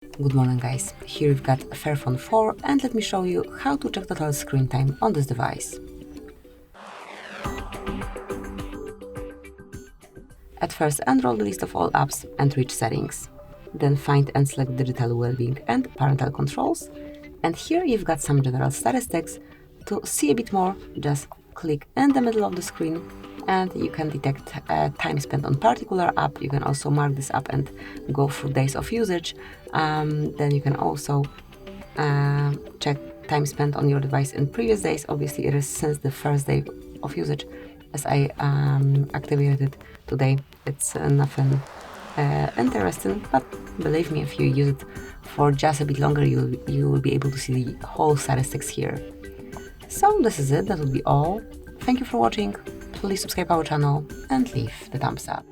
Good morning guys, here we've got FAIRPHONE 4 and let me show you how to check total screen time on this device. At first, enroll the list of all apps and reach settings. Then find and select digital well-being and parental controls. And here you've got some general statistics. To see a bit more, just click in the middle of the screen and you can detect time spent on particular app. You can also mark this app and go through days of usage. Then you can also check time spent on your device in previous days. Obviously it is since the first day of usage as I activated it today. It's nothing interesting, but believe me, if you use it for just a bit longer, you will be able to see the whole statistics here. So this is it, that would be all. Thank you for watching, please subscribe our channel and leave the thumbs up.